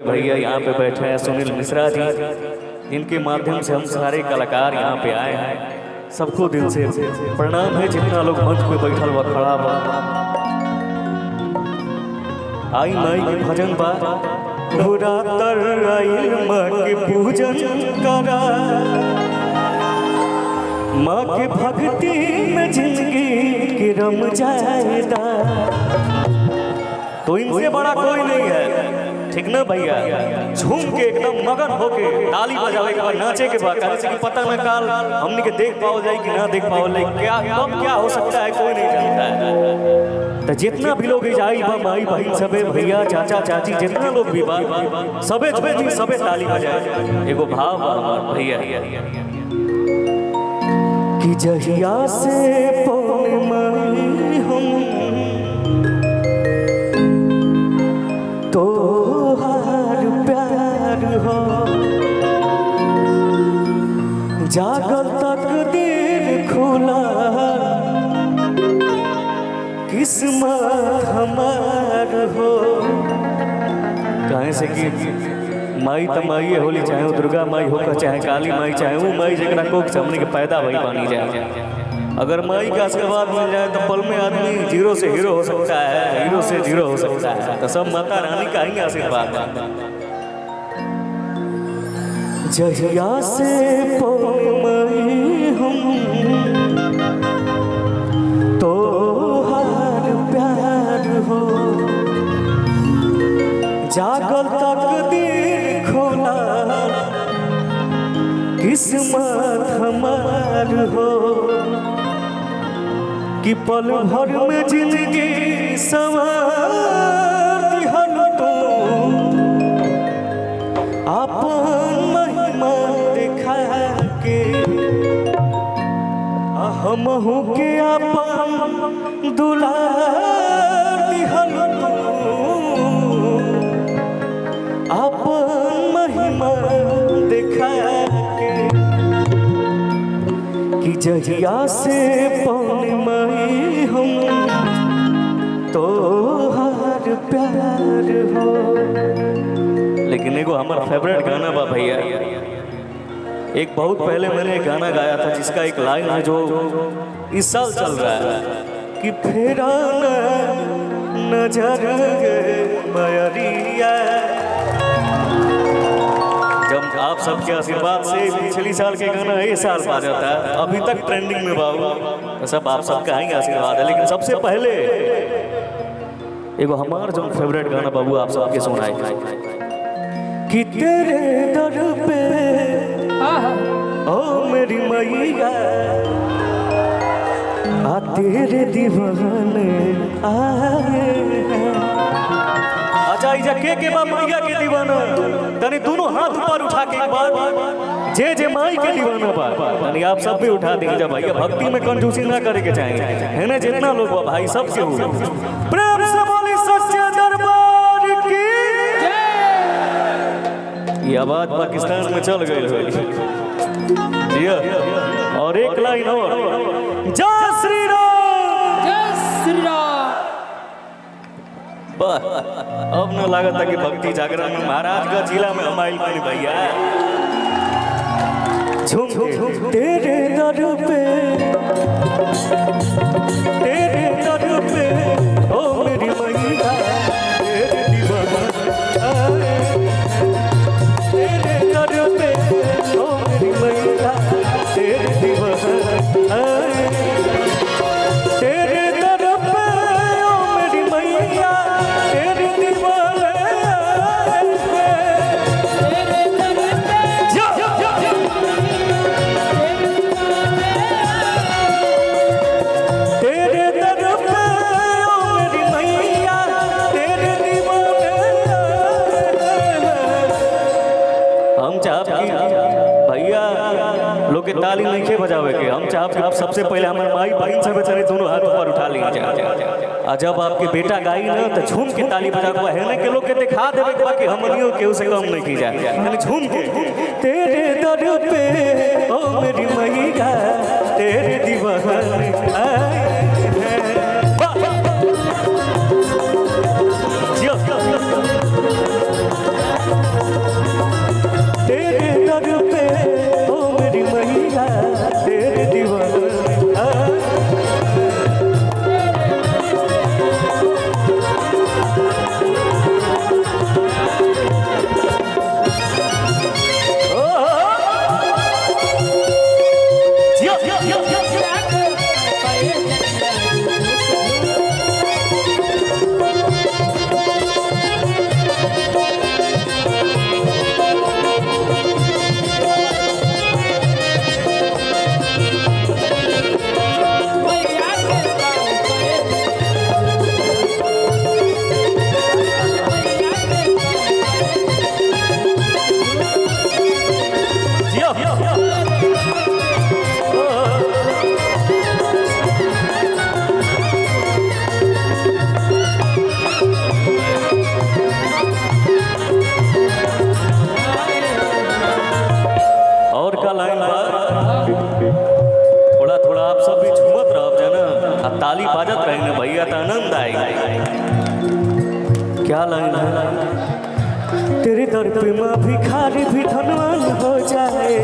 भैया यहाँ पे बैठे हैं, सुनील मिश्रा जी, जिनके माध्यम से हम सारे कलाकार यहाँ पे आए हैं। सबको दिल से प्रणाम है, जितना लोग मंच पे बैठल व खड़ा बा। आई माई के भजन बा, पूरा तर आई माँ के पूजन करा, माँ के भक्ति में जिंदगी की रम जाएगा। तो इनसे बड़ा कोई नहीं है, ठीक ना भैया। झूम के एकदम मगन होके ताली बजावे के बाद नाचे के बाद, जैसे कि पता न काल हमने के देख पाओ जाए कि ना देख पाओ, लेकिन क्या कब क्या हो सकता है कोई नहीं जानता है। तो जितना भी लोग जाई बा, माई बहन सबे, भैया चाचा चाची जितना लोग भी बा, सबे सबे ताली बजाए। एगो भाव बा भैया कि जहिया से पूर्णिमा हम तो हर प्यार हो, जागल तकदीर खुला, किस्मत हमार हो। कहे से कि माई तो माई होली, चाहे वो दुर्गा माई हो, चाहे काली माई, चाहे वो माई जरा कोख सामने के पैदा वही पानी जाए। अगर माई का आशीर्वाद मिल जाए तो पल में आदमी जीरो से हीरो हो सकता है, हीरो से जीरो हो सकता है। तो सब माता रानी का ही आशीर्वाद है। जहिया से पूर्णिमा हम तो हर प्यार हो, जागल तकदीर खोला, किस्मत हमार हो। कि पल भर में जिंदगी संवार दिहल तू, अपन महिमा दिखा के, हमहू के अपन दुलार दिहल तू, अपन महिमा दिखा के। कि जहिया से पूर्णिमा हम तो हर प्यार हो। लेकिन एगो हमारा फेवरेट गाना बा भैया, एक बहुत पहले मैंने गाना गाया था जिसका एक लाइन है जो इस साल चल रहा है कि फेरा नजर मयरिया। जब आप सबके आशीर्वाद से पिछली साल के गाना ये साल पा जाता है, अभी तक ट्रेंडिंग में बाबू, तो सब आप सबका ही आशीर्वाद है। लेकिन सबसे पहले एगो हमारा जो फेवरेट गाना बाबू आप सबके सुनाए कि तेरे दर पे ओ मेरी मैया, आ तेरे दीवाने आए हैं। अच्छा इजा के बा मैया के दीवाना, तनी दोनों हाथ ऊपर उठा के एक बार जे माई के दीवाना बा, तनी आप सब भी उठा देंगे। जब भैया भक्ति में कंजूसी ना करे के चाहिए, है ना। जितना लोग बा भाई सबके हो, प्रेम से बोली सच्चे दरबार की जय। ये आवाज पाकिस्तान में चल गई है। और एक लाइन और, जय श्री राम, जय श्री राम। अब न लागत कि भक्ति जागरण में महाराजगंज जिला में हम आइल बानी भैया। झूम तेरे दर पे, तेरे दर पे ओ मेरी मैया, तेरे दीवाना तेरे दर पे ओ मेरी मैया, तेरे दीवाना तेरे दर पे ओ मेरी मैया, तेरे दीवाना तेरे दर पे तेरे दर पे ओ मेरी मैया, तेरे दीवाना। हम चाहब कि भैया लोग के ताली नहीं के बजावे के, हम चाहब कि आप सबसे पहले हमारे माई बहन सब चले दोनों हाथ ऊपर उठा लीजिए। और जब आपके बेटा गाई ना तो झूम के ताली बजा के है ना के लोग के दिखा देवे कि हमनियों केहू से कम नहीं की जाए, यानी झूम के तेरे दर पे ओ मेरी मैया, तेरे दीवाना दर पे माँ भिखारी भी धनवान हो जाए,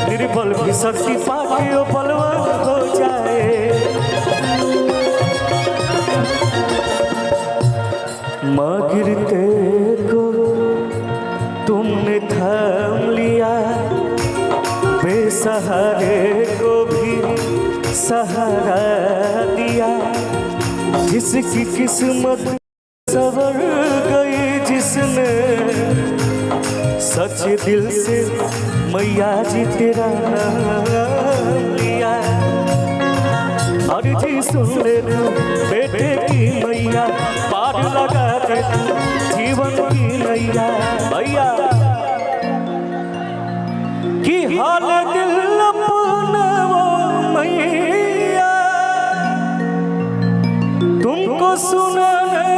निर्बल भी शक्ति पाके वो बलवान हो जाए। माँ गिरते को तुमने थाम लिया, बेसहारे को भी सहारा दिया। जिसकी किस्मत सवर गई, जिसने सच्चे दिल से मैया जी तेरा नाम लिया। और जी सुन ले तू बेटे की मैया, पार लगा दे तू जीवन की नैया। भैया की हाल दिल अपना वो मैया तुमको सुनाना है।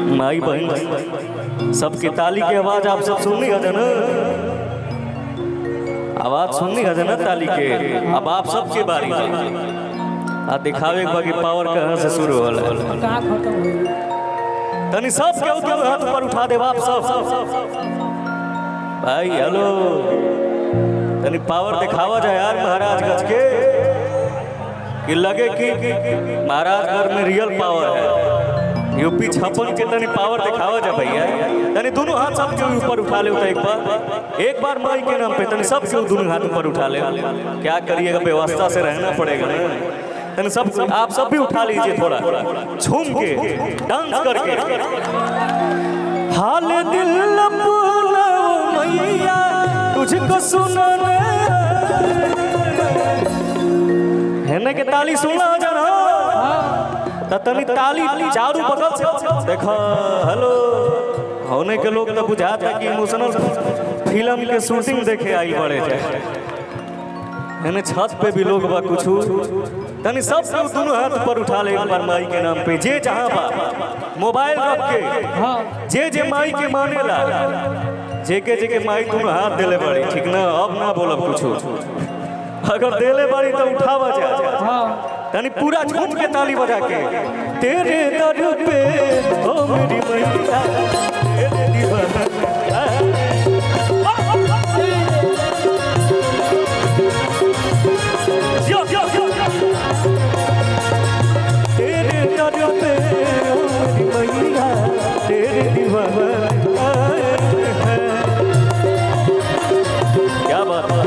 माई बहन सबकी ताली की आवाज आप सब सुननी है ना, आवाज सुननी है ना ताली के। अब आप सबके बारी आ दिखावे बाकी पावर कहाँ से शुरू होला। कहाँ खत्म हुई? तनी सब के हाथ पर उठा दे आप सब। भाई हेलो तनी पावर दिखावा जाए यार महाराज गज के, कि लगे कि महाराजगढ़ में रियल पावर है। यूपी 56 के तनी पावर दिखावा जाए भैया। तनी दोनों हाथ सब के ऊपर उठा ले एक बार माई के नाम पे तनी सब के दोनों हाथ ऊपर उठा ले। क्या करिएगा, व्यवस्था से रहना पड़ेगा ना। तनी सब आप सब भी उठा लीजिए, थोड़ा झूम के डांस करके। हाल दिल अपना मैया तुझको सुनाना है ना, के ताली सुनना जाना तनी ताली चारों बगल से देखो। हेलो होने के लोग तो बुझाता है कि इमोशनल फिल्म के शूटिंग देखे आई बड़े थे। छत पे भी लोग बा कुछ तनी सब दोनों हाथ पर उठा ले एक बार माई के नाम पे। जे जहाँ बा मोबाइल रख के, जे माई के मानेला, जेके माई दोनों हाथ देले बड़ी, ठीक ना। अब ना बोलब कुछ, अगर देले बड़ी तो उठावा जा तनी पूरा झूम के ताली बजा के। तेरे दर पे ओ मेरी मैया तेरे दीवाना, तेरे दर पे ओ मेरी मैया तेरे दीवाना। क्या बात है।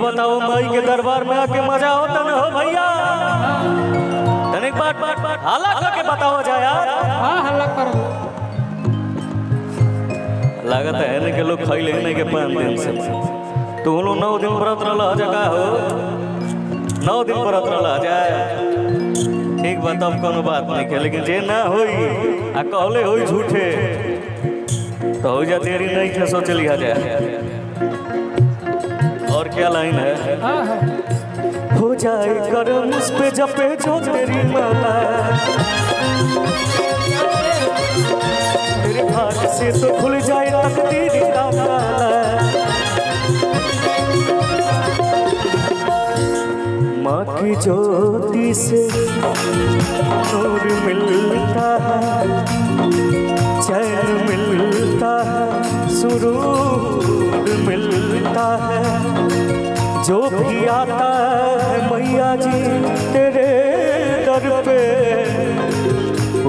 बताओ माई के दरबार में आके मजा होता ना हो भैया। एक बात हल्ला करके बताओ जाए यार। हाँ हल्ला करो। लागत है ना के लोग खाई लेने के 5 दिन से तो 9 दिन व्रत रहा जगह हो, 9 दिन व्रत रहा जाए। ठीक बात अब कोनो बात नहीं है, लेकिन जे ना होई आ कहले होई झूठे तो हो जा देरी नहीं थे सोच लिया जाए। और क्या लाइन है। हो जाए करम उस पे जपे जो तेरी माला, तेरे भाग्य से तो खुल जाए तकदीर का ताला। माँ की ज्योति से नूर मिलता है, चैन मिलता है, सुरूर मिलता है। जो भी आता है मैया जी तेरे दर पे,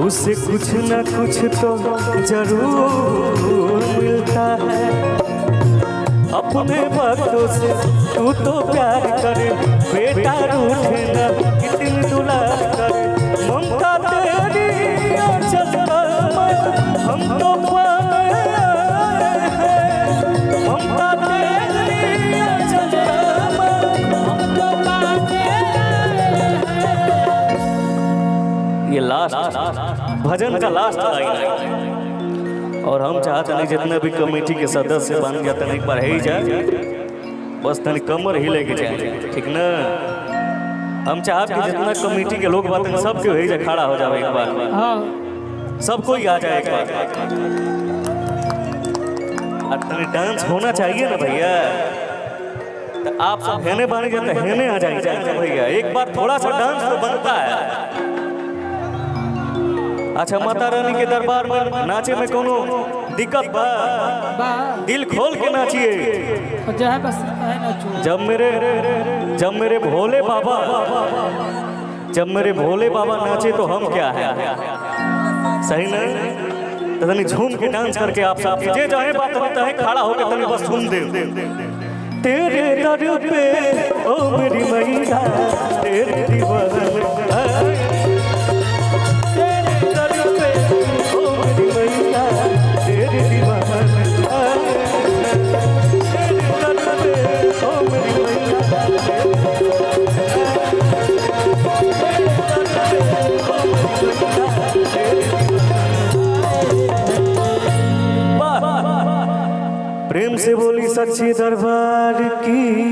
उसे कुछ न कुछ तो जरूर मिलता है। अपने भक्तों से तू तो प्यार करे, बेटा रूठे ना कितनी दुलार करे। लास्ट भजन का लास्ट लाइन है और हम चाहते नहीं जितने भी कमेटी के सदस्य बन गया तन एक बार है ही जाए बस तन कमर ही लेके जाए ठीक ना। हम चाहते कि जितना कमेटी के लोग बात सबके वही जा खड़ा हो जाए एक बार हाँ सब कोई आ जाए एक बार और तनी डांस होना चाहिए ना भैया। तो आप सब हेने बन गए तो हेने आ जाएंगे भैया एक बार थोड़ा सा डांस तो बनता है। अच्छा माता रानी के दरबार में नाचे में कोनो दिक्कत बा बा दिल खोल के नाचिए। और जो है बस है ना चो जब मेरे भोले बाबा नाचे तो हम क्या है सही ना। तो तनी झूम के डांस करके आप सब जे चाहे बात होता है खड़ा होकर तनी बस झूम दे तेरे दर पे ओ मेरी मैया तेरे दीवाना तेरे दर पे ओ मेरी मैया तेरे दीवाना तेरे दर पे ओ मेरी मैया प्रेम से बोली सच्ची दरबार की